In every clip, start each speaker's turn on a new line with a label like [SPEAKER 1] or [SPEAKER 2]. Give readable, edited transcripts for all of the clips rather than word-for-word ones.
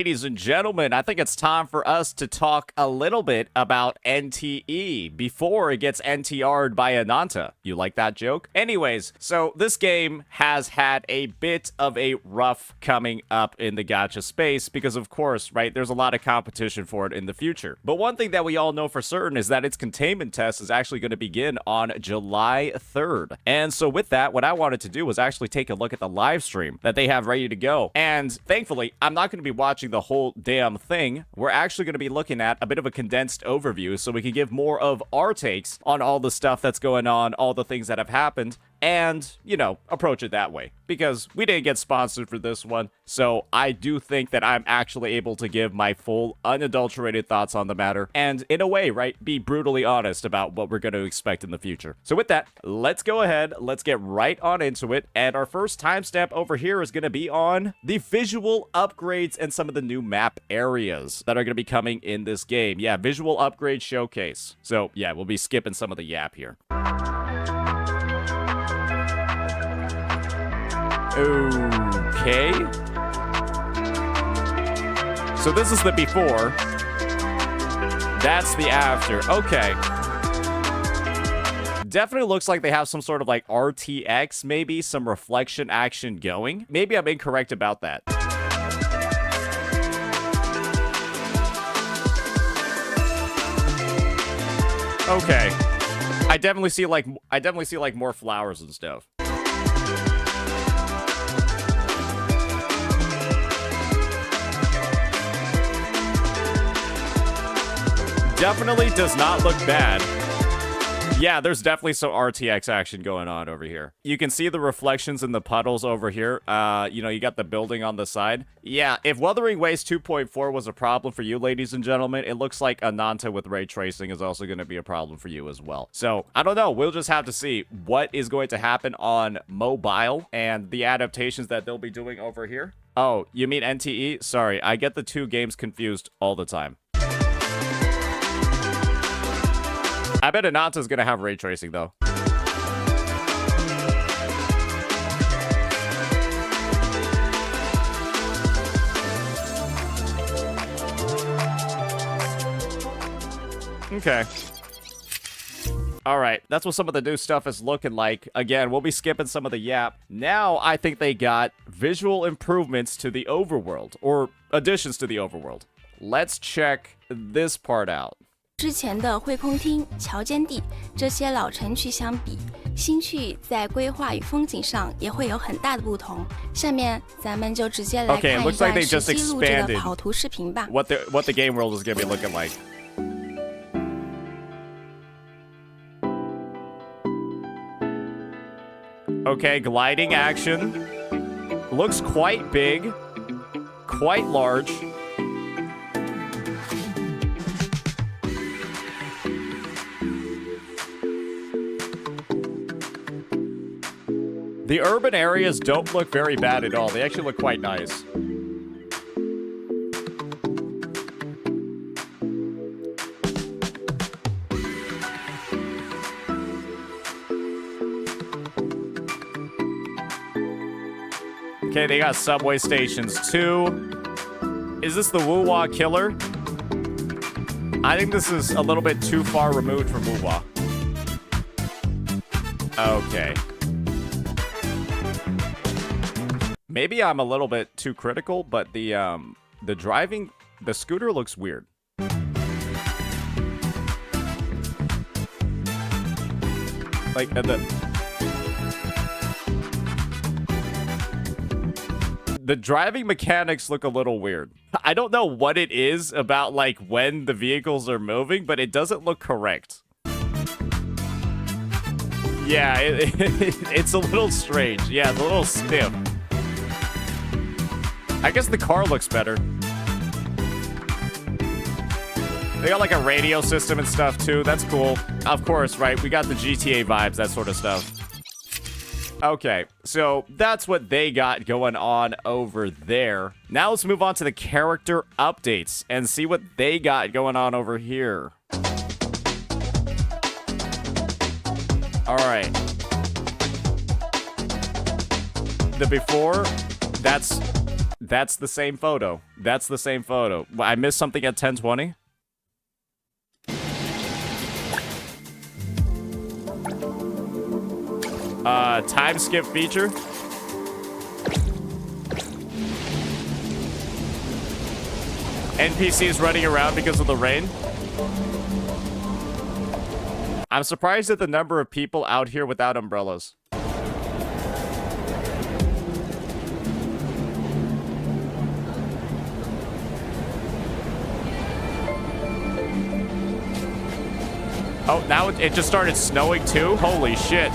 [SPEAKER 1] Ladies and gentlemen, I think it's time for us to talk a little bit about NTE before it gets NTR'd by Ananta. You like that joke? Anyways, so this game has had a bit of a rough coming up in the gacha space because, of course, right, there's a lot of competition for it in the future. But one thing that we all know for certain is that its containment test is actually going to begin on July 3rd. And so with that, what I wanted to do was actually take a look at the live stream that they have ready to go. And thankfully, I'm not going to be watching the whole damn thing. We're actually going to be looking at a bit of a condensed overview so we can give more of our takes on all the stuff that's going on, all the things that have happened, and, you know, approach it that way. Because we didn't get sponsored for this one, so I do think that I'm actually able to give my full, unadulterated thoughts on the matter, and in a way, right, be brutally honest about what we're going to expect in the future. So with that, let's go ahead, let's get right on into it, and our first timestamp over here is going to be on the visual upgrades and some of the new map areas that are going to be coming in this game. Yeah, visual upgrade showcase. So yeah, we'll be skipping some of the yap here. Okay. So this is the before. That's the after. Okay. Definitely looks like they have some sort of like RTX, maybe some reflection action going. Maybe I'm incorrect about that. Okay. I definitely see like more flowers and stuff. Definitely does not look bad. Yeah, there's definitely some RTX action going on over here. You can see the reflections in the puddles over here. You know, you got the building on the side. Yeah, if Wuthering Waves 2.4 was a problem for you, ladies and gentlemen, it looks like Ananta with ray tracing is also going to be a problem for you as well. So, I don't know. We'll just have to see what is going to happen on mobile and the adaptations that they'll be doing over here. Oh, you mean NTE? Sorry, I get the two games confused all the time. I bet Ananta's gonna have ray tracing, though. Okay. Alright, that's what some of the new stuff is looking like. Again, we'll be skipping some of the yap. Now, I think they got visual improvements to the overworld, or additions to the overworld. Let's check this part out.
[SPEAKER 2] 之前的汇空厅、桥间地这些老城区相比，新区在规划与风景上也会有很大的不同。下面咱们就直接来看一段实际录制的跑图视频吧。
[SPEAKER 1] What the game world is gonna be looking like. Okay, gliding action. Looks quite big, quite large. The urban areas don't look very bad at all. They actually look quite nice. Okay, they got subway stations too. Is this the Wuwa killer? I think this is a little bit too far removed from Wuwa. Okay. Maybe I'm a little bit too critical, but the driving, the scooter looks weird. Like the driving mechanics look a little weird. I don't know what it is about like when the vehicles are moving, but it doesn't look correct. Yeah, it's a little strange. Yeah, it's a little stiff. I guess the car looks better. They got like a radio system and stuff too. That's cool. Of course, right? We got the GTA vibes, that sort of stuff. Okay, so that's what they got going on over there. Now let's move on to the character updates and see what they got going on over here. All right. The before, that's the same photo. That's the same photo. I missed something at 10:20. Time skip feature. NPCs running around because of the rain. I'm surprised at the number of people out here without umbrellas. Oh, now it just started snowing too? Holy shit.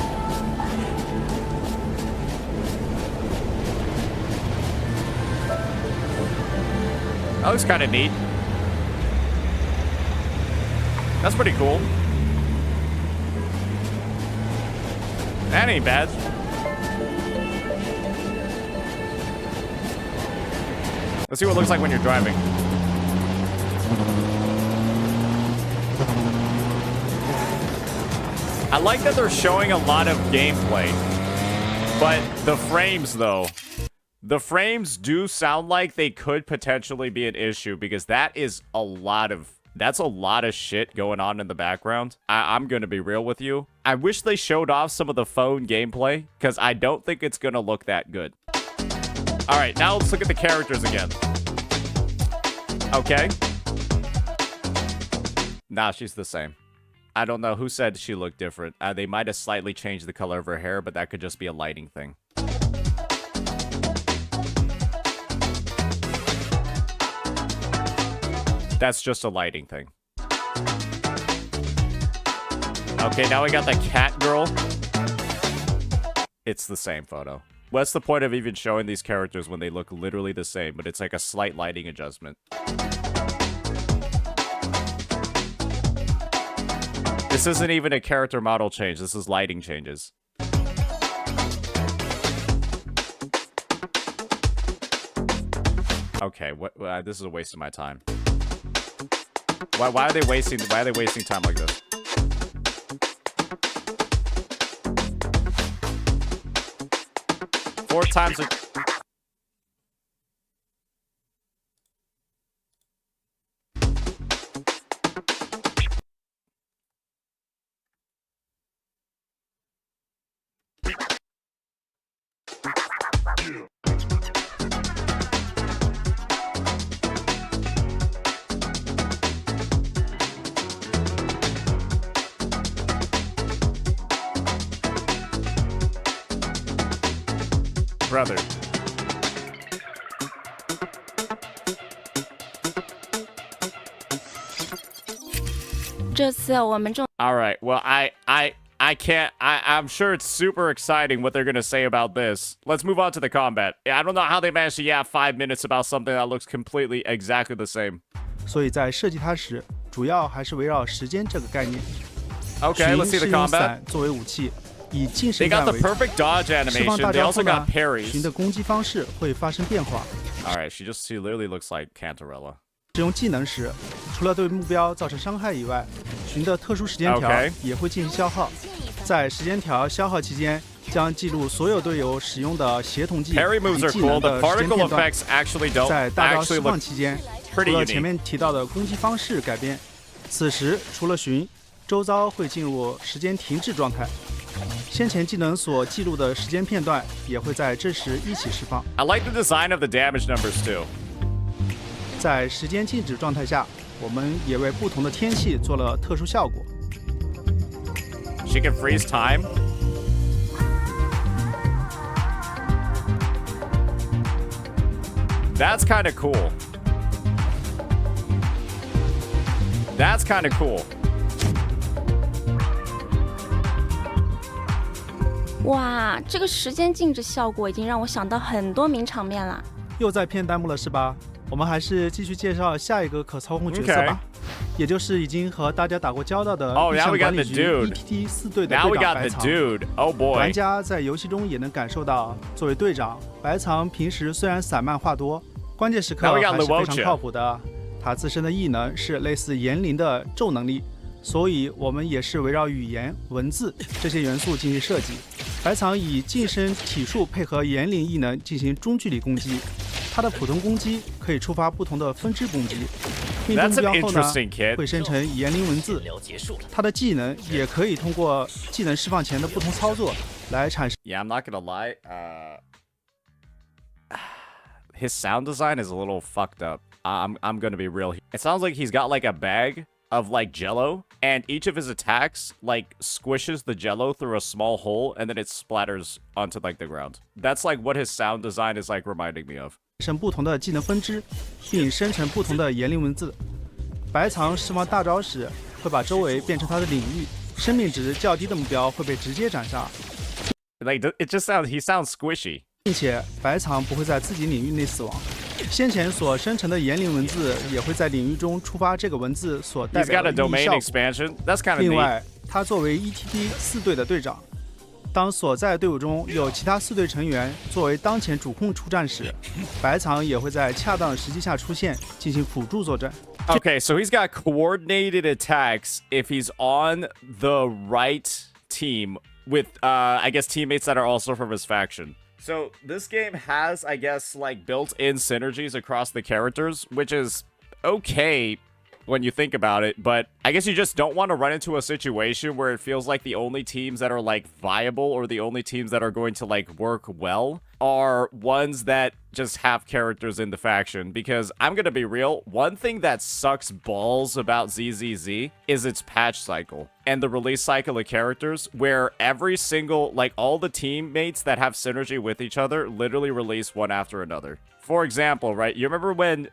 [SPEAKER 1] That looks kind of neat. That's pretty cool. That ain't bad. Let's see what it looks like when you're driving. I like that they're showing a lot of gameplay, but the frames, though, the frames do sound like they could potentially be an issue because that's a lot of shit going on in the background. I'm gonna be real with you. I wish they showed off some of the phone gameplay because I don't think it's gonna look that good. All right, now let's look at the characters again. Okay. Nah, she's the same. I don't know who said she looked different. They might have slightly changed the color of her hair, but that could just be a lighting thing. That's just a lighting thing. Okay, now we got the cat girl. It's the same photo. What's the point of even showing these characters when they look literally the same, but it's like a slight lighting adjustment? This isn't even a character model change. This is lighting changes. Okay, this is a waste of my time. Why are they wasting time like this? Four times a... Brother. All right. Well, I can't. I'm sure it's super exciting what they're gonna say about this. Let's move on to the combat. I don't know how they managed to yap 5 minutes about something that looks completely exactly the same.
[SPEAKER 3] 所以在设计它时，主要还是围绕时间这个概念。
[SPEAKER 1] Okay, let's see the combat.
[SPEAKER 3] 作为武器。 以近
[SPEAKER 1] They got the perfect dodge animation. They also got parries.
[SPEAKER 3] 寻的攻击方式会发生变化。
[SPEAKER 1] All right, she literally looks like Cantarella.
[SPEAKER 3] 使用技能时，除了对目标造成伤害以外，寻的特殊时间条也会进行消耗。在时间条消耗期间，将记录所有队友使用的协同技以技能的时间片段。在大招释放期间，除了前面提到的攻击方式改变，此时除了寻，周遭会进入时间停滞状态。 先前技能所记录的时间片段也会在这时一起释放。
[SPEAKER 1] I like the design of the damage numbers too.
[SPEAKER 3] 在时间静止状态下，我们也为不同的天气做了特殊效果。
[SPEAKER 1] She can freeze time. That's kind of cool. That's kind of cool.
[SPEAKER 2] 哇，这个时间静止效果已经让我想到很多名场面了。
[SPEAKER 3] 又在骗弹幕了是吧？我们还是继续介绍下一个可操控角色吧，也就是已经和大家打过交道的意向管理局 ETT 4队的队长白藏。玩家在游戏中也能感受到，作为队长，白藏平时虽然散漫话多，关键时刻还是非常靠谱的。他自身的异能是类似言灵的咒能力。 所以，我们也是围绕语言、文字这些元素进行设计。白藏以近身体术配合言灵异能进行中距离攻击，它的普通攻击可以触发不同的分支攻击，命中目标后呢会生成言灵文字。它的技能也可以通过技能释放前的不同操作来产生。
[SPEAKER 1] Yeah, I'm not gonna lie. His sound design is a little fucked up. I'm gonna be real. It sounds like he's got like a bag of like jello, and each of his attacks like squishes the jello through a small hole, and then it splatters onto like the ground. That's like what his sound design is like reminding me of.
[SPEAKER 3] 生不同的技能分支，并生成不同的言灵文字。白藏释放大招时，会把周围变成他的领域，生命值较低的目标会被直接斩杀。
[SPEAKER 1] Like it just he sounds squishy.
[SPEAKER 3] 并且白藏不会在自己领域内死亡。先前所生成的言灵文字也会在领域中触发这个文字所代表的意义效果。另外，他作为 ETD 4队的队长，当所在队伍中有其他4队成员作为当前主控出战时，白藏也会在恰当的时机下出现，进行辅助作战。
[SPEAKER 1] Okay, so he's got coordinated attacks if he's on the right team with, I guess, teammates that are also from his faction. So this game has, I guess, like built-in synergies across the characters, which is okay when you think about it, but I guess you just don't want to run into a situation where it feels like the only teams that are like viable or the only teams that are going to like work well are ones that just have characters in the faction. Because I'm gonna be real, one thing that sucks balls about ZZZ is its patch cycle and the release cycle of characters, where every single, like all the teammates that have synergy with each other literally release one after another. For example, right, you remember when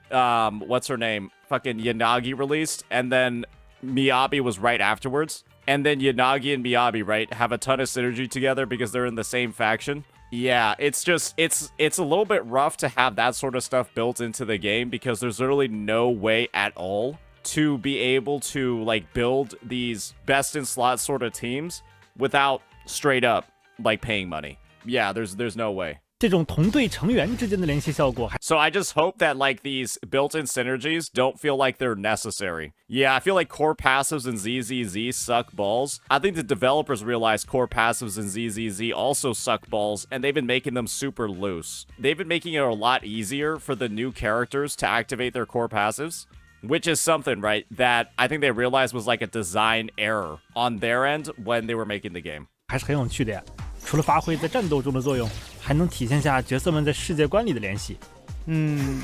[SPEAKER 1] what's her name, fucking Yanagi released, and then Miyabi was right afterwards, and then Yanagi and Miyabi, right, have a ton of synergy together because they're in the same faction? Yeah, it's just, it's a little bit rough to have that sort of stuff built into the game, because there's literally no way at all to be able to like build these best in slot sort of teams without straight up like paying money. Yeah, there's no way.
[SPEAKER 4] 这种同队成员之间的联系效果。
[SPEAKER 1] So I just hope that like these built-in synergies don't feel like they're necessary. Yeah, I feel like core passives in ZZZ suck balls. I think the developers realize core passives in ZZZ also suck balls, and they've been making them super loose. They've been making it a lot easier for the new characters to activate their core passives, which is something, right, that I think they realized was like a design error on their end when they were making the game.
[SPEAKER 4] 还是很有趣的呀。除了发挥在战斗中的作用，还能体现下角色们在世界观里的联系。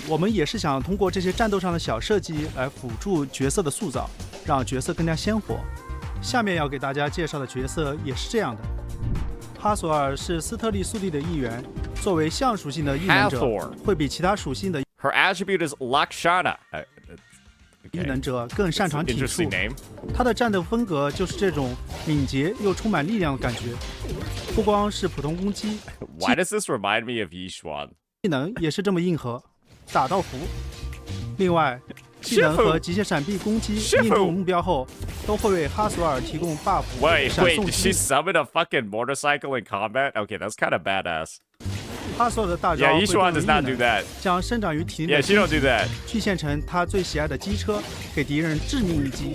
[SPEAKER 3] 我们也是想通过这些战斗上的小设计来辅助角色的塑造，让角色更加鲜活。下面要给大家介绍的角色也是这样的。哈索尔是斯特利速递的一员，作为象属性的异能者，会比其他属性的
[SPEAKER 1] Her attribute is Lakshana.
[SPEAKER 3] 异能者更擅长体术。他的战斗风格就是这种敏捷又充满力量的感觉，不光是普通攻击。
[SPEAKER 1] Why does this remind me of Yishuan?
[SPEAKER 3] 技能也是这么硬核，打到服。另外，技能和极限闪避攻击命中目标后，都会为哈索尔提供 buff。Wait,
[SPEAKER 1] did she summon a fucking motorcycle in combat? Okay, that's kind of badass.
[SPEAKER 3] 哈索尔的大招
[SPEAKER 1] Yishuan does not do that.
[SPEAKER 3] 将生长于体内的
[SPEAKER 1] she don't do that.
[SPEAKER 3] 具现成他最喜爱的机车，给敌人致命一击。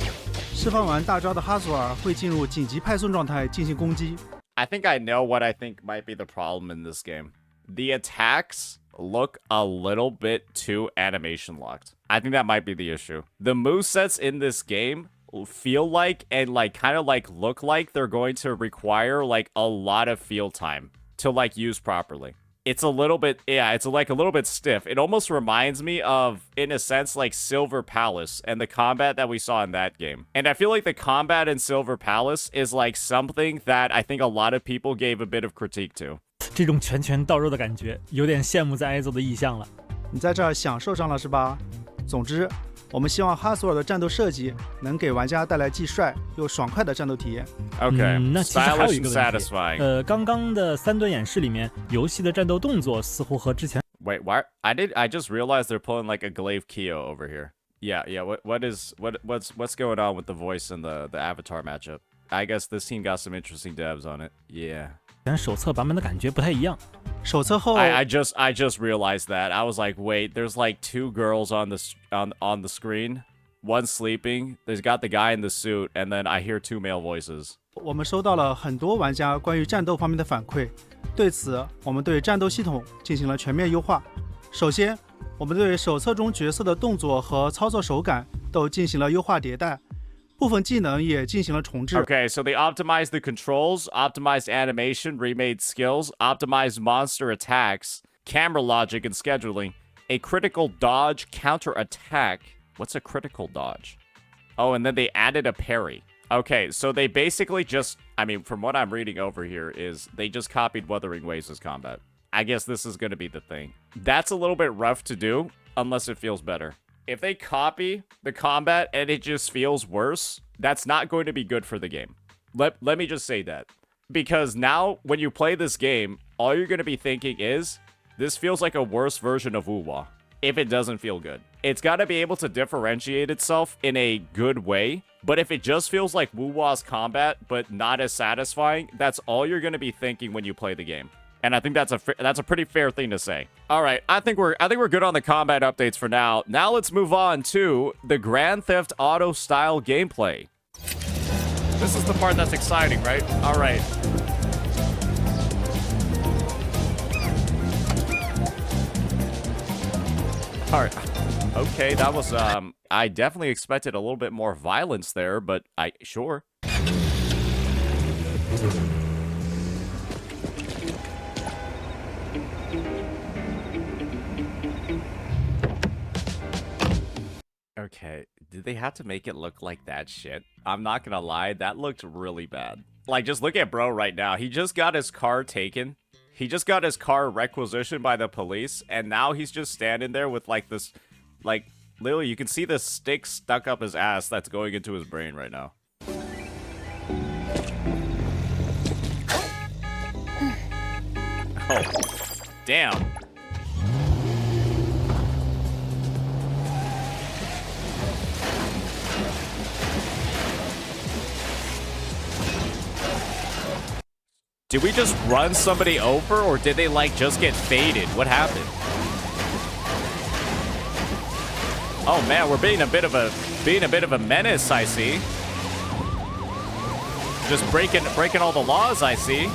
[SPEAKER 3] 释放完大招的哈索尔会进入紧急派送状态进行攻击。
[SPEAKER 1] I think I know what I think might be the problem in this game. The attacks look a little bit too animation locked. I think that might be the issue. The movesets in this game feel like and like kind of like look like they're going to require like a lot of field time to like use properly. It's a little bit, yeah, it's like a little bit stiff. It almost reminds me of, in a sense, like Silver Palace and the combat that we saw in that game. And I feel like the combat in Silver Palace is like something that I think a lot of people gave a bit of critique to.
[SPEAKER 4] 这种拳拳到肉的感觉，有点羡慕在挨揍的意象了。
[SPEAKER 3] 你在这儿享受上了是吧？总之，我们希望哈索尔的战斗设计能给玩家带来既帅又爽快的战斗体验。
[SPEAKER 1] Okay,
[SPEAKER 4] 那其实还有一个问题，
[SPEAKER 1] satisfying.
[SPEAKER 4] 刚刚的3段演示里面，游戏的战斗动作似乎和之前
[SPEAKER 1] Wait, why? I just realized they're pulling like a Glaive Kyo over here. Yeah. What's going on with the voice and the avatar matchup? I guess this team got some interesting devs on it. Yeah.
[SPEAKER 4] 手册版本的感觉不太一样。
[SPEAKER 3] 手册后
[SPEAKER 1] I just realized that. I was like, wait, there's like 2 girls on the screen. One sleeping. There's got the guy in the suit, and then I hear 2 male voices.
[SPEAKER 3] 我们收到了很多玩家关于战斗方面的反馈，对此，我们对战斗系统进行了全面优化。首先，我们对手册中角色的动作和操作手感都进行了优化迭代，部分技能也进行了重置。
[SPEAKER 1] Okay, so they optimized the controls, optimized animation, remade skills, optimized monster attacks, camera logic and scheduling, a critical dodge counter attack. What's a critical dodge? Oh, and then they added a parry. Okay, so they basically just, I mean, from what I'm reading over here, is they just copied Wuthering Waves' combat. I guess this is going to be the thing. That's a little bit rough to do, unless it feels better. If they copy the combat and it just feels worse, that's not going to be good for the game. Let me just say that. Because now, when you play this game, all you're going to be thinking is, this feels like a worse version of Wuwa, if it doesn't feel good. It's got to be able to differentiate itself in a good way, but if it just feels like Wuwa's combat, but not as satisfying, that's all you're going to be thinking when you play the game. And I think that's a pretty fair thing to say. All right, I think we're good on the combat updates for now. Now let's move on to the Grand Theft Auto style gameplay. This is the part that's exciting, right? All right. All right. Okay, that was I definitely expected a little bit more violence there, but sure. Okay, did they have to make it look like that shit? I'm not gonna lie, that looked really bad. Like, just look at bro right now. He just got his car taken. He just got his car requisitioned by the police, and now he's just standing there with, like, this, like, literally, you can see the stick stuck up his ass that's going into his brain right now. Oh, damn. Did we just run somebody over, or did they, like, just get faded? What happened? Oh man, we're being a bit of a menace, I see. Just breaking all the laws, I see.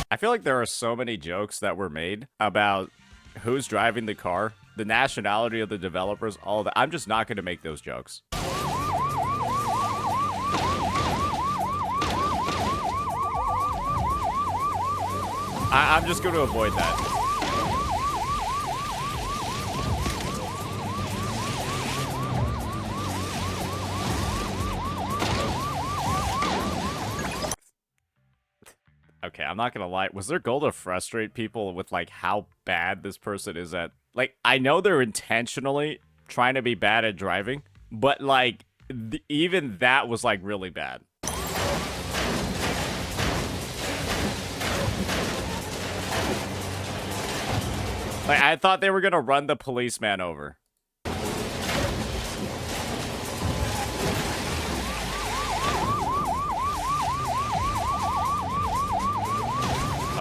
[SPEAKER 1] I feel like there are so many jokes that were made about who's driving the car, the nationality of the developers, all of that. I'm just not going to make those jokes. I'm just going to avoid that. Okay, I'm not gonna lie. Was their goal to frustrate people with, like, how bad this person is at... Like, I know they're intentionally trying to be bad at driving, but, like, even that was, like, really bad. Like, I thought they were gonna run the policeman over.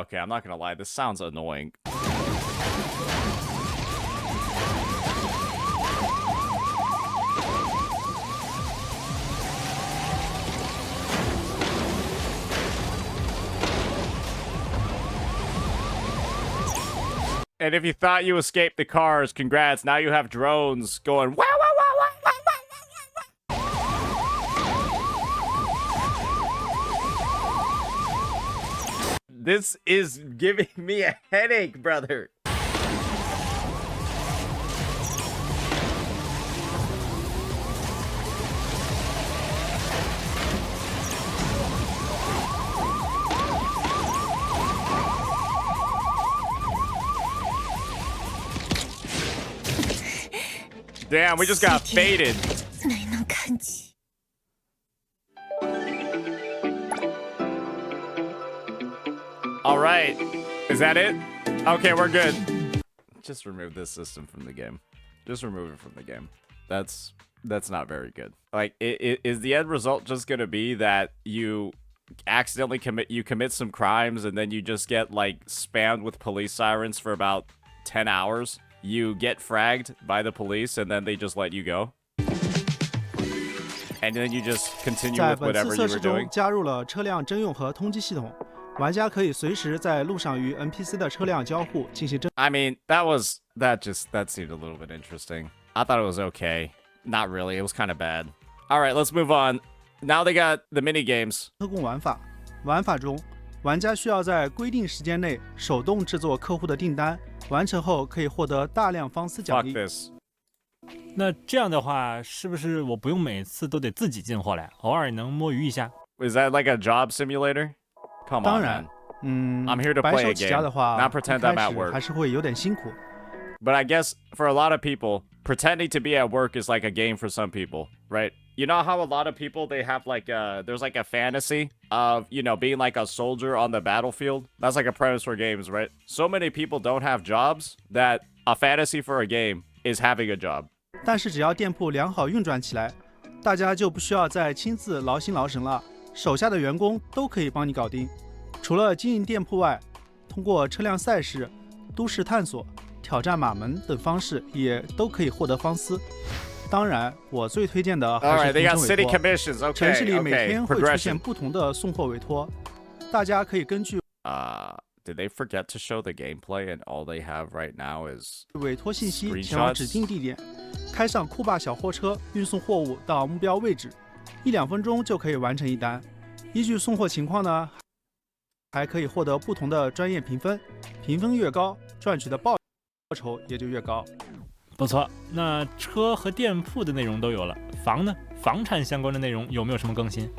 [SPEAKER 1] Okay, I'm not gonna lie, this sounds annoying. And if you thought you escaped the cars, congrats, now you have drones going wow, wow, wow, wow, wow, wow, wow, wow. This is giving me a headache, brother. Damn, we just got faded. All right. Is that it? Okay, we're good. Just remove this system from the game. Just remove it from the game. That's not very good. Like, is the end result just going to be that you accidentally commit some crimes and then you just get, like, spammed with police sirens for about 10 hours? You get fragged by the police and then they just let you go? And then you just continue
[SPEAKER 3] 在
[SPEAKER 1] with
[SPEAKER 3] 本
[SPEAKER 1] whatever
[SPEAKER 3] 次
[SPEAKER 1] you
[SPEAKER 3] 测
[SPEAKER 1] were
[SPEAKER 3] 试中
[SPEAKER 1] doing.
[SPEAKER 3] 加入了车辆征用和通缉系统，玩家可以随时在路上与 NPC 的车辆交互进行征。
[SPEAKER 1] I mean, that seemed a little bit interesting. I thought it was okay. Not really. It was kind of bad. All right, let's move on. Now they got the mini games.
[SPEAKER 3] 特供玩法，玩法中，玩家需要在规定时间内手动制作客户的订单，完成后可以获得大量方丝奖
[SPEAKER 1] Fuck
[SPEAKER 3] 励。
[SPEAKER 1] this.
[SPEAKER 4] 那这样的话，是不是我不用每次都得自己进货来，偶尔能摸鱼一下？
[SPEAKER 1] Is that like a job simulator? Come
[SPEAKER 3] 当
[SPEAKER 1] on,
[SPEAKER 3] 然
[SPEAKER 1] man. I'm here to
[SPEAKER 3] 白
[SPEAKER 1] play
[SPEAKER 3] 手
[SPEAKER 1] a
[SPEAKER 3] 起家
[SPEAKER 1] game,
[SPEAKER 3] 的话，
[SPEAKER 1] not pretend
[SPEAKER 3] 一
[SPEAKER 1] I'm
[SPEAKER 3] 开
[SPEAKER 1] at
[SPEAKER 3] 始
[SPEAKER 1] work.
[SPEAKER 3] 还是会有点辛苦。
[SPEAKER 1] But I guess for a lot of people, pretending to be at work is like a game for some people, right? You know how a lot of people, they have like there's like a fantasy of, you know, being like a soldier on the battlefield? That's like a premise for games, right? So many people don't have jobs that a fantasy for a game is having a job.
[SPEAKER 3] 但是只要店铺良好运转起来，大家就不需要再亲自劳心劳神了，手下的员工都可以帮你搞定。除了经营店铺外，通过车辆赛事、都市探索、挑战马门等方式，也都可以获得方丝。当然，我最推荐的还
[SPEAKER 1] Alright,
[SPEAKER 3] 是
[SPEAKER 1] they
[SPEAKER 3] 同
[SPEAKER 1] got
[SPEAKER 3] 城
[SPEAKER 1] city
[SPEAKER 3] 委托。
[SPEAKER 1] commissions.
[SPEAKER 3] 城
[SPEAKER 1] Okay,
[SPEAKER 3] 市里每
[SPEAKER 1] okay.
[SPEAKER 3] 天会出现
[SPEAKER 1] Progression.
[SPEAKER 3] 不同的送货委托，大家可以根据
[SPEAKER 1] Did they forget to show the gameplay and all they have right now is
[SPEAKER 3] 委托信息前往指定地点，开上酷霸小货车运送货物到目标位置，1-2分钟就可以完成一单。依据送货情况呢，还可以获得不同的专业评分，评分越高，赚取的报酬也就越高。
[SPEAKER 4] 不错，那车和店铺的内容都有了，房呢？房产相关的内容有没有什么更新？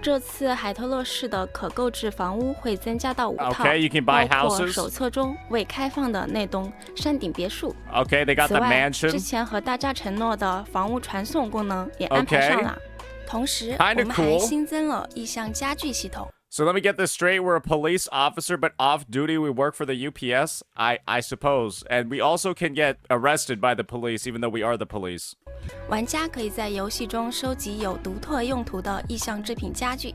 [SPEAKER 2] 这次海特洛市的可购置房屋会增加到5套，
[SPEAKER 1] Okay, you can buy
[SPEAKER 2] 包括
[SPEAKER 1] houses.
[SPEAKER 2] 手册中未开放的那栋山顶别墅。
[SPEAKER 1] Okay, they got
[SPEAKER 2] 此
[SPEAKER 1] the
[SPEAKER 2] 外，
[SPEAKER 1] mansion.
[SPEAKER 2] 之前和大家承诺的房屋传送功能也安排上了。同时，
[SPEAKER 1] Kinda
[SPEAKER 2] 我们还
[SPEAKER 1] cool.
[SPEAKER 2] 新增了意向家具系统。
[SPEAKER 1] So let me get this straight. We're a police officer, but off duty we work for the UPS, I suppose. And we also can get arrested by the police, even though we are the police.
[SPEAKER 2] 玩家可以在游戏中收集有独特用途的意向制品家具，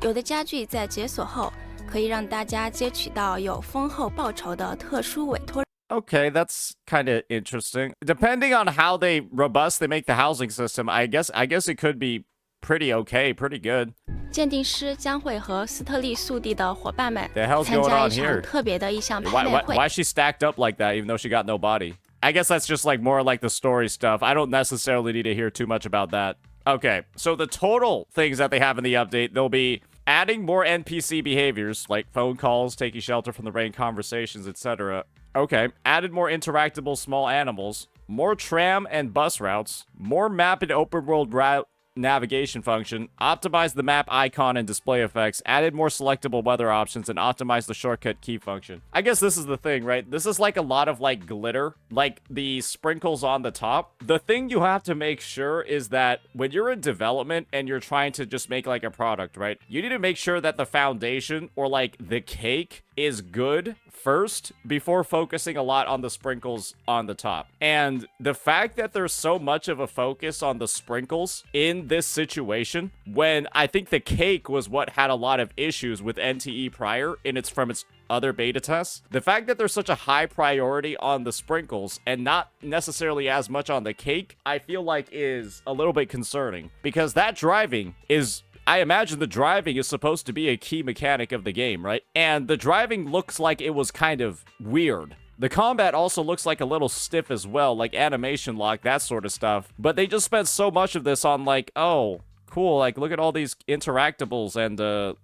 [SPEAKER 2] 有的家具在解锁后可以让大家接取到有丰厚报酬的特殊委托。
[SPEAKER 1] Okay, that's kind of interesting. Depending on how robust they make the housing system, I guess it could be pretty okay, pretty good.
[SPEAKER 2] 鉴定师将会和斯特利速递的伙伴们
[SPEAKER 1] The hell's
[SPEAKER 2] 参
[SPEAKER 1] going
[SPEAKER 2] 加
[SPEAKER 1] on
[SPEAKER 2] 一场
[SPEAKER 1] here?
[SPEAKER 2] 特别的意向拍
[SPEAKER 1] Why,
[SPEAKER 2] 卖
[SPEAKER 1] why,
[SPEAKER 2] 会。
[SPEAKER 1] why is she stacked up like that, even though she got no body? I guess that's just like more like the story stuff. I don't necessarily need to hear too much about that. Okay, so the total things that they have in the update, they'll be adding more NPC behaviors, like phone calls, taking shelter from the rain, conversations, etc. Okay, added more interactable small animals, more tram and bus routes, more map and open world route navigation function, optimized the map icon and display effects, added more selectable weather options, and optimized the shortcut key function. I guess this is the thing, right? This is like a lot of like glitter, like the sprinkles on the top. The thing you have to make sure is that when you're in development and you're trying to just make like a product, right? You need to make sure that the foundation or like the cake is good first before focusing a lot on the sprinkles on the top. And the fact that there's so much of a focus on the sprinkles in this situation, when I think the cake was what had a lot of issues with NTE prior from its other beta tests, the fact that there's such a high priority on the sprinkles and not necessarily as much on the cake, I feel like is a little bit concerning, because that driving is, I imagine the driving is supposed to be a key mechanic of the game, right? And the driving looks like it was kind of weird. The combat also looks like a little stiff as well, like animation lock, that sort of stuff. But they just spent so much of this on like, oh, cool, like look at all these interactables and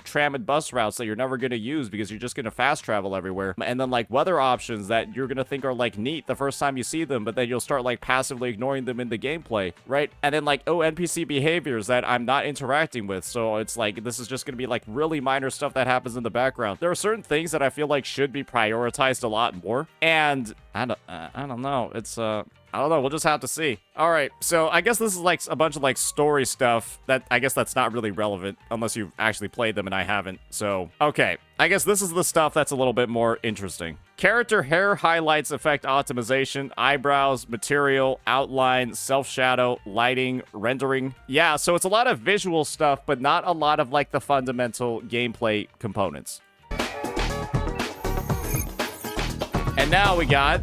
[SPEAKER 1] tram and bus routes that you're never going to use because you're just going to fast travel everywhere. And then like weather options that you're going to think are like neat the first time you see them, but then you'll start like passively ignoring them in the gameplay, right? And then like, oh, NPC behaviors that I'm not interacting with. So it's like, this is just going to be like really minor stuff that happens in the background. There are certain things that I feel like should be prioritized a lot more. And I don't know. It's, I don't know. We'll just have to see. All right. So I guess this is like a bunch of like story stuff that I guess that's not really relevant unless you've actually played them and I haven't. So, okay. I guess this is the stuff that's a little bit more interesting. Character hair highlights effect optimization, eyebrows, material, outline, self-shadow, lighting, rendering. Yeah, so it's a lot of visual stuff, but not a lot of like the fundamental gameplay components. And now we got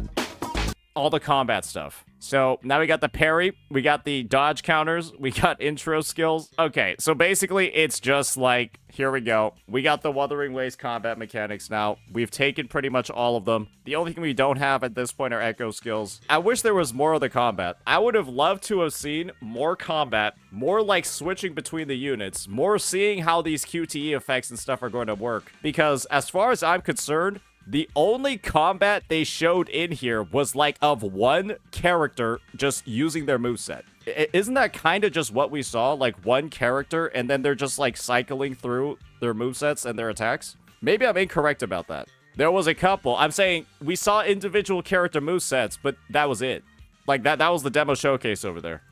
[SPEAKER 1] all the combat stuff. So now we got the parry, we got the dodge counters, we got intro skills. Okay, so basically it's just like, here we go. We got the Wuthering Waves combat mechanics now. We've taken pretty much all of them. The only thing we don't have at this point are echo skills. I wish there was more of the combat. I would have loved to have seen more combat, more like switching between the units, more seeing how these QTE effects and stuff are going to work. Because as far as I'm concerned, the only combat they showed in here was like of one character just using their moveset. Isn't that kind of just what we saw? Like one character and then they're just like cycling through their movesets and their attacks? Maybe I'm incorrect about that. There was a couple. I'm saying we saw individual character movesets, but that was it. Like that was the demo showcase over there.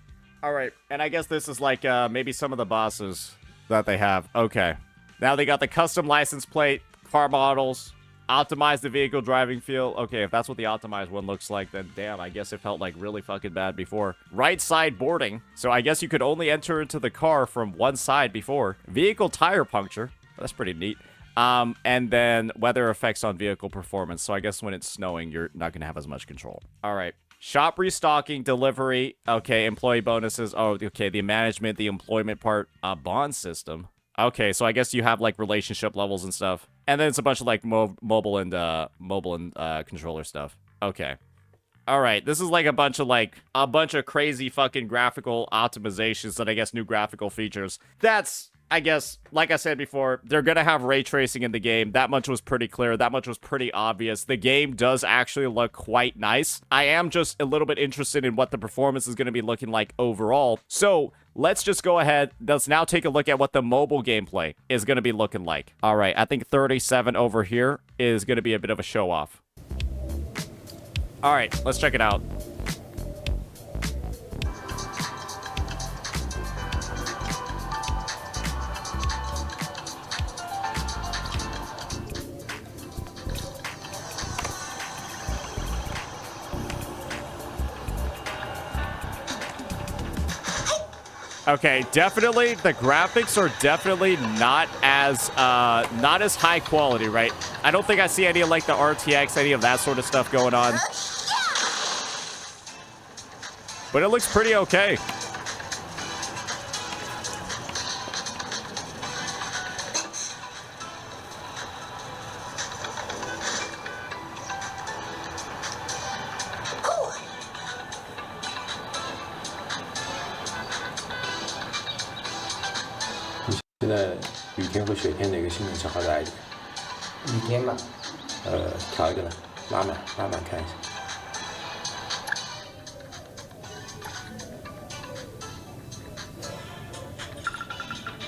[SPEAKER 1] All right. And I guess this is like maybe some of the bosses that they have. Okay. Now they got the custom license plate, car models, optimize the vehicle driving feel. Okay, if that's what the optimized one looks like, then damn, I guess it felt like really fucking bad before. Right side boarding. So I guess you could only enter into the car from one side before. Vehicle tire puncture. That's pretty neat. And then weather effects on vehicle performance. So I guess when it's snowing, you're not going to have as much control. All right. Shop restocking, delivery. Okay, employee bonuses. Oh, okay, the management, the employment part. Bond system. Okay, so I guess you have like relationship levels and stuff. And then it's a bunch of like mobile and controller stuff. Okay. All right, this is like a bunch of crazy fucking graphical optimizations that I guess new graphical features. That's, I guess, like I said before, they're going to have ray tracing in the game. That much was pretty clear. That much was pretty obvious. The game does actually look quite nice. I am just a little bit interested in what the performance is going to be looking like overall. So let's just go ahead. Let's now take a look at what the mobile gameplay is going to be looking like. All right, I think 37 over here is going to be a bit of a show off. All right, let's check it out. Okay, definitely the graphics are definitely not as high quality, right? I don't think I see any of like the RTX, any of that sort of stuff going on. But it looks pretty okay.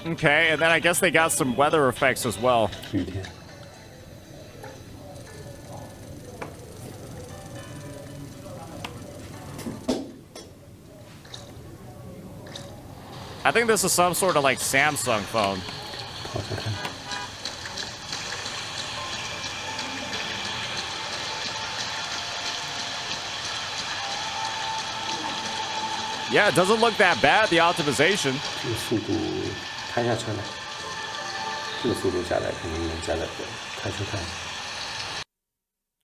[SPEAKER 1] Okay, and then I guess they got some weather effects as well. I think this is some sort of like Samsung phone. Yeah, it doesn't look that bad, the optimization.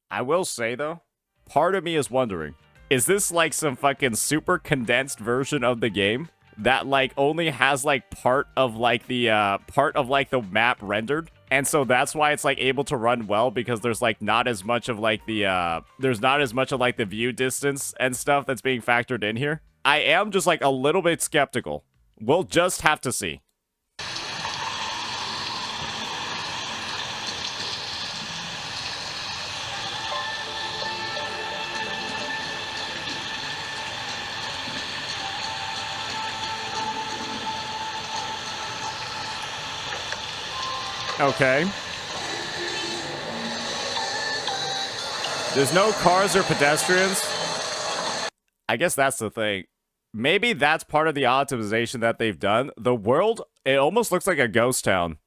[SPEAKER 1] I will say though, part of me is wondering, is this like some fucking super condensed version of the game that like only has like part of like the map rendered? And so that's why it's like able to run well, because there's like not as much of like the the view distance and stuff that's being factored in here. I am just like a little bit skeptical. We'll just have to see. Okay. There's no cars or pedestrians. I guess that's the thing. Maybe that's part of the optimization that they've done. The world, it almost looks like a ghost town.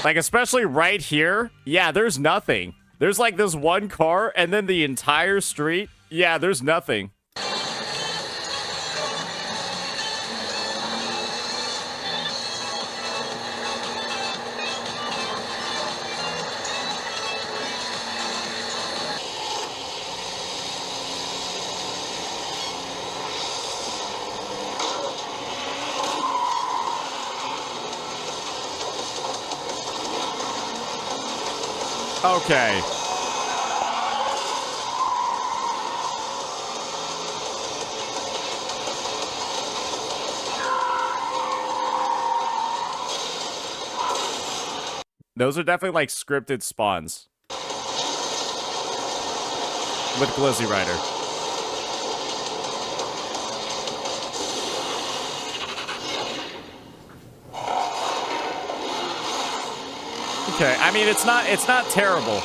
[SPEAKER 1] Like, especially right here. Yeah, there's nothing. There's like this one car and then the entire street. Yeah, there's nothing. Okay. Those are definitely like scripted spawns. With Glizzy Rider. Okay, I mean it's not terrible.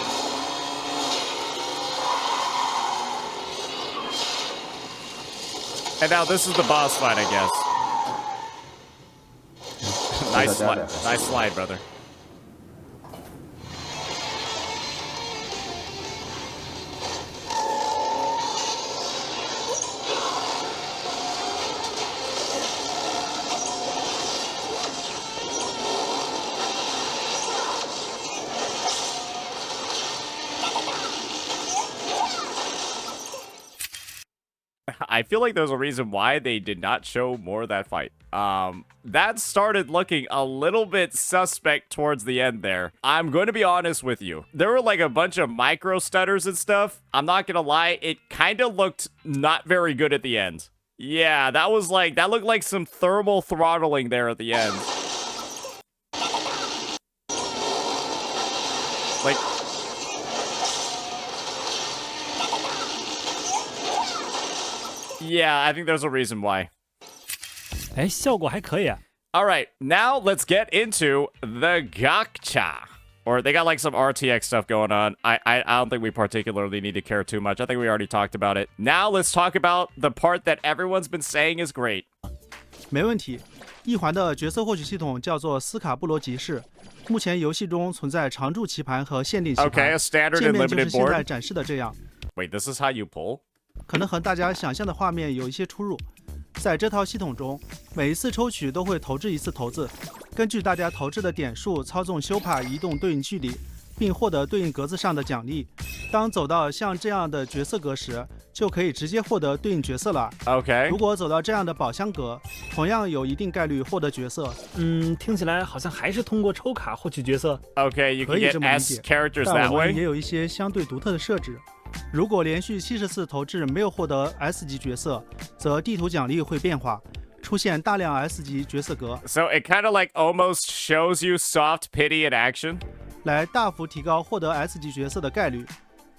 [SPEAKER 1] And now this is the boss fight, I guess. Nice slide, brother. I feel like there's a reason why they did not show more of that fight. That started looking a little bit suspect towards the end there. I'm going to be honest with you. There were like a bunch of micro stutters and stuff. I'm not going to lie. It kind of looked not very good at the end. Yeah, that looked like some thermal throttling there at the end. Like... Yeah, I think there's a reason why.
[SPEAKER 4] 哎，效果还可以啊。
[SPEAKER 1] All right, now let's get into the Gacha. Or they got like some RTX stuff going on. I don't think we particularly need to care too much. I think we already talked about it. Now let's talk about the part that everyone's been saying is great.
[SPEAKER 3] 没问题。一环的角色获取系统叫做斯卡布罗集市。目前游戏中存在常驻棋盘和限定棋盘。
[SPEAKER 1] Okay, a standard
[SPEAKER 3] 界
[SPEAKER 1] and
[SPEAKER 3] 面就
[SPEAKER 1] limited
[SPEAKER 3] 是现在
[SPEAKER 1] board.
[SPEAKER 3] 展示的这样。
[SPEAKER 1] Wait, this is how you pull?
[SPEAKER 3] 可能和大家想象的画面有一些出入。在这套系统中，每一次抽取都会投掷一次骰子，根据大家投掷的点数操纵修帕移动对应距离，并获得对应格子上的奖励。当走到像这样的角色格时，就可以直接获得对应角色了。
[SPEAKER 1] Okay.
[SPEAKER 3] 如果走到这样的宝箱格，同样有一定概率获得角色。
[SPEAKER 4] 听起来好像还是通过抽卡获取角色。
[SPEAKER 1] Okay, you can get S characters
[SPEAKER 3] 但
[SPEAKER 1] that
[SPEAKER 3] 我们
[SPEAKER 1] way.
[SPEAKER 3] 也有一些相对独特的设置。如果连续70次投掷没有获得 S 级角色，则地图奖励会变化，出现大量 S 级角色格。
[SPEAKER 1] So it kind of like almost shows you soft pity in action.
[SPEAKER 3] 来大幅提高获得 S 级角色的概率。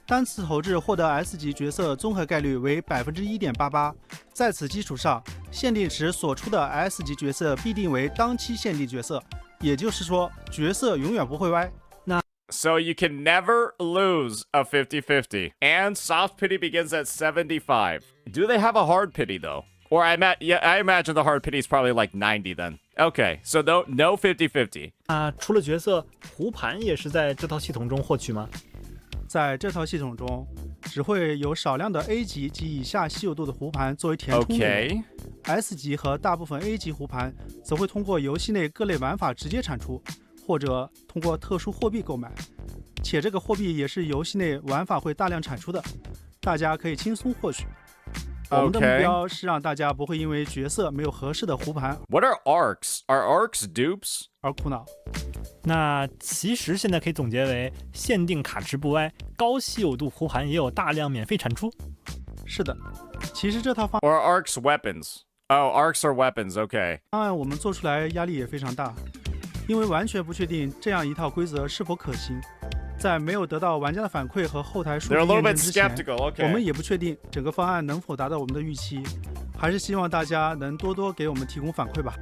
[SPEAKER 3] 单次投掷获得 S 级角色综合概率为 1.88%。在此基础上，限定时所出的 S 级角色必定为当期限定角色，也就是说，角色永远不会歪。
[SPEAKER 1] So you can never lose a 50-50. And soft pity begins at 75. Do they have a hard pity though? Or I imagine the hard pity is probably like 90 then. Okay, so no 50-50.
[SPEAKER 4] 除了角色，胡盘也是在这套系统中获取吗？
[SPEAKER 3] 在这套系统中，只会有少量的 A 级及以下稀有度的胡盘作为填充内容。S 级和大部分 A 级胡盘则会通过游戏内各类玩法直接产出。或者通过特殊货币购买，且这个货币也是游戏内玩法会大量产出的，大家可以轻松获取。我们的目标是让大家不会因为角色没有合适的胡盘
[SPEAKER 1] What are arcs? Are arcs dupes?
[SPEAKER 3] 而苦恼。
[SPEAKER 4] 那其实现在可以总结为：限定卡池不歪，高稀有度胡盘也有大量免费产出。
[SPEAKER 3] 是的，其实这套方
[SPEAKER 1] Or are arcs weapons? Oh, arcs are weapons. Okay.
[SPEAKER 3] 方案我们做出来压力也非常大。因为完全不确定这样一套规则是否可行，在没有得到玩家的反馈和后台数据验证之前，我们也不确定整个方案能否达到我们的预期，还是希望大家能多多给我们提供反馈吧。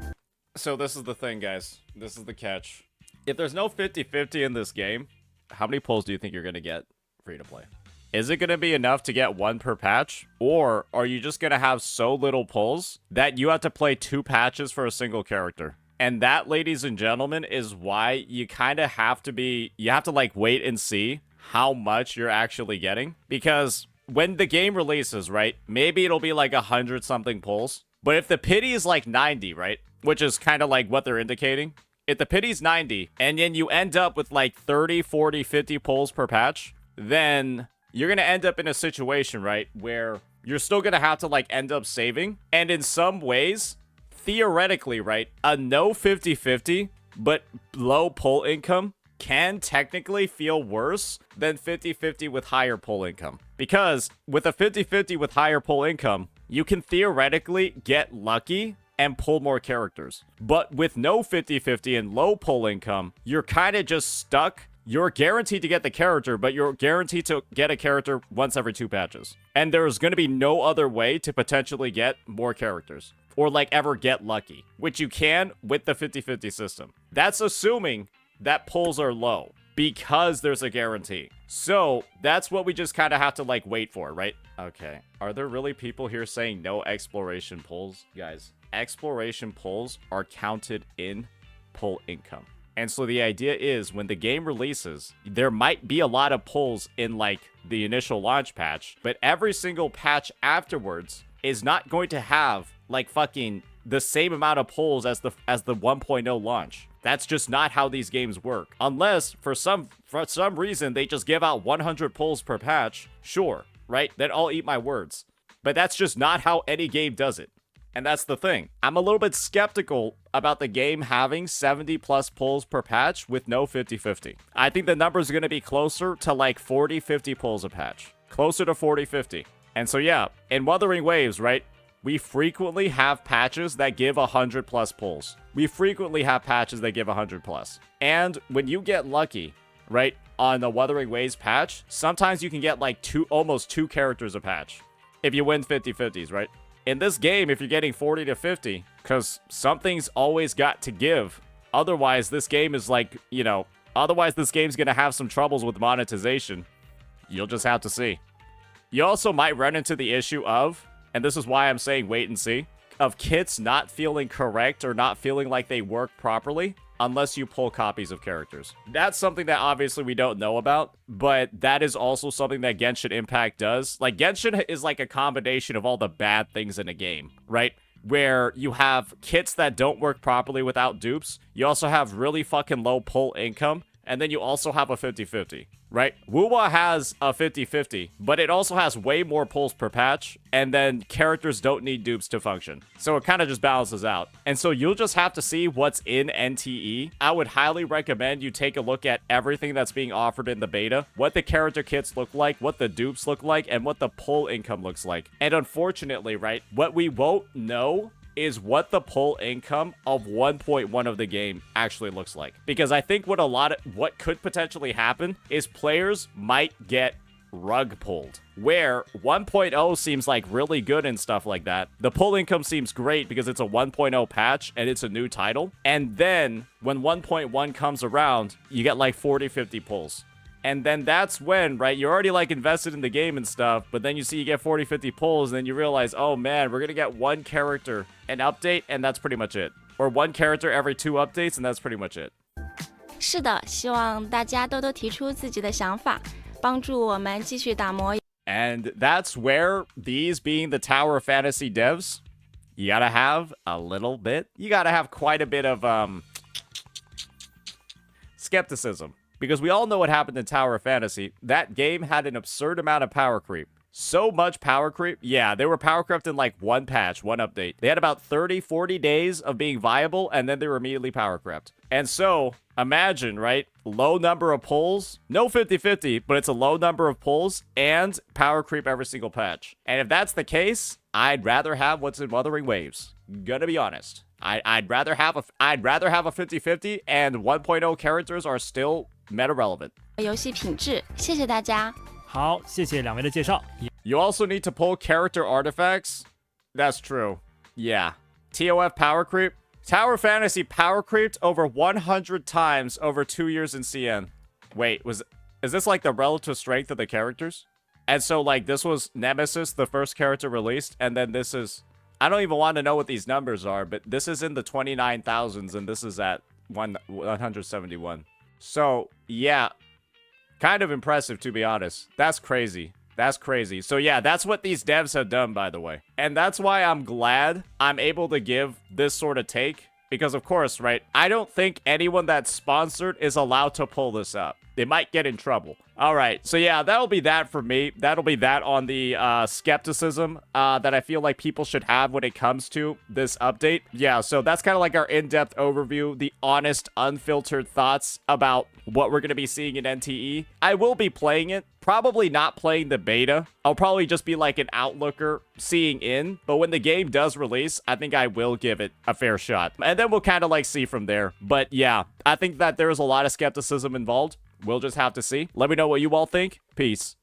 [SPEAKER 1] So this is the thing, guys. This is the catch. If there's no 50-50 in this game, how many pulls do you think you're going to get free to play? Is it going to be enough to get one per patch? Or are you just going to have so little pulls that you have to play 2 patches for a single character? And that, ladies and gentlemen, is why you kind of have to like wait and see how much you're actually getting. Because when the game releases, right, maybe it'll be like 100-something pulls. But if the pity is like 90, right, which is kind of like what they're indicating, if the pity's 90 and then you end up with like 30, 40, 50 pulls per patch, then you're going to end up in a situation, right, where you're still going to have to like end up saving. And in some ways, theoretically, right, a no 50-50 but low pull income can technically feel worse than 50-50 with higher pull income. Because with a 50-50 with higher pull income, you can theoretically get lucky and pull more characters. But with no 50-50 and low pull income, you're kind of just stuck. You're guaranteed to get the character, but you're guaranteed to get a character once every 2 patches. And there's going to be no other way to potentially get more characters. Or like ever get lucky, which you can with the 50-50 system. That's assuming that pulls are low because there's a guarantee. So that's what we just kind of have to like wait for, right? Okay. Are there really people here saying no exploration pulls? Guys, exploration pulls are counted in pull income. And so the idea is when the game releases, there might be a lot of pulls in like the initial launch patch, but every single patch afterwards is not going to have like fucking the same amount of pulls as the 1.0 launch. That's just not how these games work. Unless for some reason they just give out 100 pulls per patch, sure, right? Then I'll eat my words. But that's just not how any game does it. And that's the thing. I'm a little bit skeptical about the game having 70 plus pulls per patch with no 50-50. I think the number is going to be closer to like 40-50 pulls a patch. Closer to 40-50. And so yeah, in Wuthering Waves, right? We frequently have patches that give 100 plus pulls. We frequently have patches that give 100 plus. And when you get lucky, right, on the Wuthering Waves patch, sometimes you can get like almost two characters a patch if you win 50-50s, right? In this game, if you're getting 40-50, because something's always got to give. Otherwise, this game is like, you know, otherwise this game's going to have some troubles with monetization. You'll just have to see. You also might run into the issue of, and this is why I'm saying wait and see, of kits not feeling correct or not feeling like they work properly unless you pull copies of characters. That's something that obviously we don't know about, but that is also something that Genshin Impact does. Like, Genshin is like a combination of all the bad things in a game, right? Where you have kits that don't work properly without dupes. You also have really fucking low pull income. And then you also have a 50-50, right? Wuwa has a 50-50, but it also has way more pulls per patch, and then characters don't need dupes to function. So it kind of just balances out. And so you'll just have to see what's in NTE. I would highly recommend you take a look at everything that's being offered in the beta, what the character kits look like, what the dupes look like, and what the pull income looks like. And unfortunately, right, what we won't know is what the pull income of 1.1 of the game actually looks like. Because I think what could potentially happen is players might get rug pulled. Where 1.0 seems like really good and stuff like that. The pull income seems great because it's a 1.0 patch and it's a new title. And then when 1.1 comes around, you get like 40-50 pulls. And then that's when, right, you're already like invested in the game and stuff, but then you see you get 40-50 pulls, and then you realize, oh man, we're gonna get one character an update, and that's pretty much it. Or one character every 2 updates, and that's pretty much it.
[SPEAKER 2] 是的，希望大家多多提出自己的想法，帮助我们继续打磨。
[SPEAKER 1] And that's where these being the Tower Fantasy devs, you gotta have quite a bit of skepticism. Because we all know what happened in Tower Fantasy. That game had an absurd amount of power creep. So much power creep. Yeah, they were power crept in like one patch, one update. They had about 30-40 days of being viable, and then they were immediately power crept. And so, imagine, right? Low number of pulls. No 50-50, but it's a low number of pulls and power creep every single patch. And if that's the case, I'd rather have what's in Wuthering Waves. Gonna be honest. I'd rather have a 50-50, and 1.0 characters are still meta relevant.
[SPEAKER 2] 游戏品质，谢谢大家。
[SPEAKER 4] 好，谢谢两位的介绍。
[SPEAKER 1] You also need to pull character artifacts. That's true. Yeah. TOF power creep. Tower Fantasy power creeped over 100 times over 2 years in CN. Wait, is this like the relative strength of the characters? And so like this was Nemesis, the first character released, and then this is, I don't even want to know what these numbers are, but this is in the 29,000s and this is at 171. So, yeah, kind of impressive, to be honest. That's crazy. That's crazy. So, yeah, that's what these devs have done, by the way. And that's why I'm glad I'm able to give this sort of take. Because, of course, right, I don't think anyone that's sponsored is allowed to pull this up. they might get in trouble. All right, so yeah, that'll be that for me. That'll be that on the skepticism that I feel like people should have when it comes to this update. Yeah, so that's kind of like our in-depth overview, the honest, unfiltered thoughts about what we're going to be seeing in NTE. I will be playing it, probably not playing the beta. I'll probably just be like an outlooker seeing in, but when the game does release, I think I will give it a fair shot. And then we'll kind of like see from there. But yeah, I think that there is a lot of skepticism involved. We'll just have to see. Let me know what you all think. Peace.